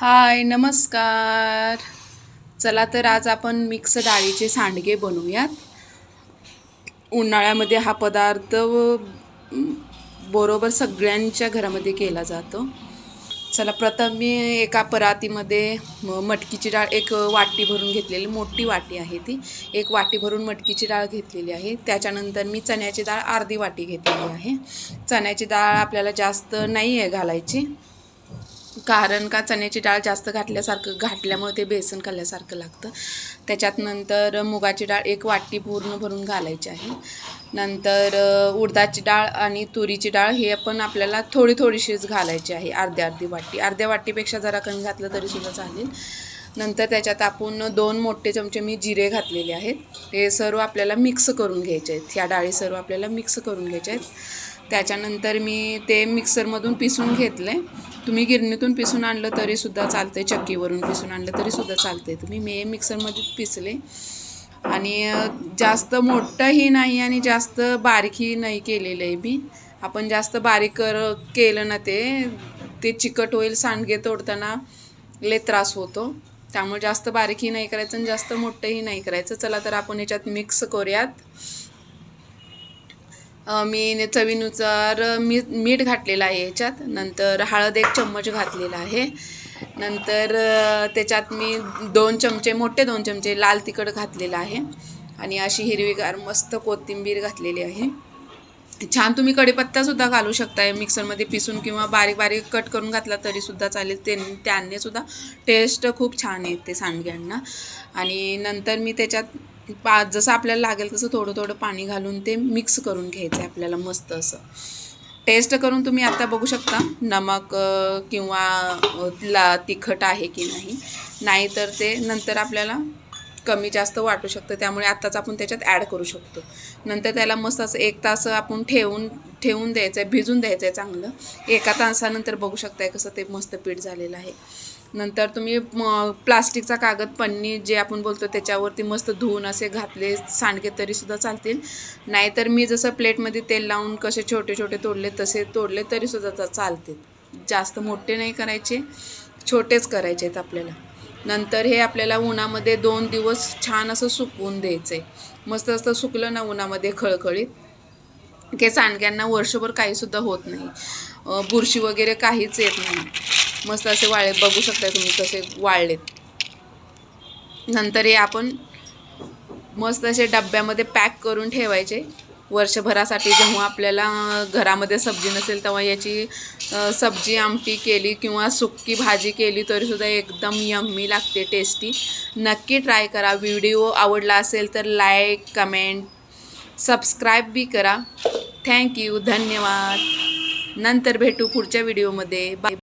हाय नमस्कार. चला तर आज आपण मिक्स डाळीचे सांडगे बनवूयात. उन्हाळ्यामध्ये हा पदार्थ बरोबर सगळ्यांच्या घरामध्ये केला जातो. चला प्रथम मी एका परातीमध्ये मटकीची डाळ एक वाटी भरून घेतलेली, मोठी वाटी आहे ती, एक वाटी भरून मटकीची डाळ घेतलेली आहे. त्याच्यानंतर मी चण्याची डाळ अर्धी वाटी घेतलेली आहे. चण्याची डाळ आपल्याला जास्त नाही आहे घालायची, कारण का चण्याची डाळ जास्त घातल्यामुळे ते बेसन खाल्ल्यासारखं लागतं. त्याच्यात नंतर मुगाची डाळ एक वाटी पूर्ण भरून घालायची आहे. नंतर उडदाची डाळ आणि तुरीची डाळ हे पण आपल्याला थोडी थोडीशीच घालायची आहे, अर्धी वाटी. अर्ध्या वाटीपेक्षा जरा कमी घातलं तरीसुद्धा चालेल. नंतर त्याच्यात आपण 2 मोठे चमचे मी जिरे घातलेले आहेत. हे सर्व आपल्याला मिक्स करून घ्यायचे आहेत. ह्या डाळी सर्व आपल्याला मिक्स करून घ्यायच्या आहेत. त्याच्यानंतर मी ते मिक्सरमधून पिसून घेतले. तुम्ही गिरणीतून पिसून आणलं तरीसुद्धा चालते, चक्कीवरून पिसून आणलं तरीसुद्धा चालते. मी मिक्सरमध्ये पिसले आणि जास्त मोठंही नाही आणि जास्त बारीकही नाही केलेलं आहे मी. आपण जास्त बारीक केलं ना ते चिकट होईल, सांडगे तोडताना लय त्रास होतो. त्यामुळे जास्त बारीकही नाही करायचं आणि जास्त मोठंही नाही करायचं. चला तर आपण याच्यात मिक्स करूयात. मी चवीनुसार मीठ घातलेलं आहे याच्यात. नंतर हळद 1 चम्मच घातलेला आहे. नंतर त्याच्यात मी 2 चमचे मोठे 2 चमचे लाल तिखट घातलेलं आहे आणि अशी हिरवीगार मस्त कोथिंबीर घातलेली आहे. छान तुम्ही कढीपत्तासुद्धा घालू शकताय मिक्सरमध्ये पिसून, किंवा बारीक बारीक कट करून घातला तरीसुद्धा चालेल. त्याने सुद्धा टेस्ट खूप छान येते सांडग्यांना. आणि नंतर मी त्याच्यात जसं आपल्याला लागेल तसं थोडं थोडं पाणी घालून ते मिक्स करून घ्यायचं आहे आपल्याला मस्त असं. टेस्ट करून तुम्ही आता बघू शकता नमक किंवा तिखट आहे की नाही तर ते नंतर आपल्याला कमी जास्त वाटू शकतं. त्यामुळे आत्ताच आपण त्याच्यात ॲड करू शकतो. नंतर त्याला मस्त असं 1 तास आपण ठेवून द्यायचं आहे, भिजून द्यायचं आहे चांगलं. 1 तासानंतर बघू शकताय कसं ते मस्त पीठ झालेलं आहे. नंतर तुम्ही प्लास्टिकचा कागद, पन्नी जे आपण बोलतो त्याच्यावरती मस्त धुवून असे घातले सांडगे तरीसुद्धा चालतील. नाहीतर मी जसं प्लेटमध्ये तेल लावून कसे छोटे छोटे तोडले तसे तोडले तरीसुद्धा चालतील. जास्त मोठे नाही करायचे, छोटेच करायचे आहेत आपल्याला. नंतर हे आपल्याला उन्हामध्ये 2 दिवस छान असं सुकवून द्यायचं आहे. मस्त असं सुकलं ना उन्हामध्ये खळखळीत, की सांडग्यांना वर्षभर काहीसुद्धा होत नाही, बुरशी वगैरे काहीच येत नाही. मस्त असे वाळले, बघू शकता तुम्ही कसे वाळलेत. नंतर हे आपण मस्त असे डब्यामध्ये पॅक करून ठेवायचे वर्षभरासाठी. जेव्हा आपल्याला घरामध्ये सब्जी नसेल तेव्हा याची सब्जी आमटी केली किंवा सुक्की भाजी केली तरीसुद्धा एकदम यम्मी लागते, टेस्टी. नक्की ट्राय करा. व्हिडिओ आवडला असेल तर लाईक, कमेंट, सबस्क्राईब बी करा. थँक्यू, धन्यवाद. नंतर भेटू पुढच्या व्हिडिओमध्ये. बाय.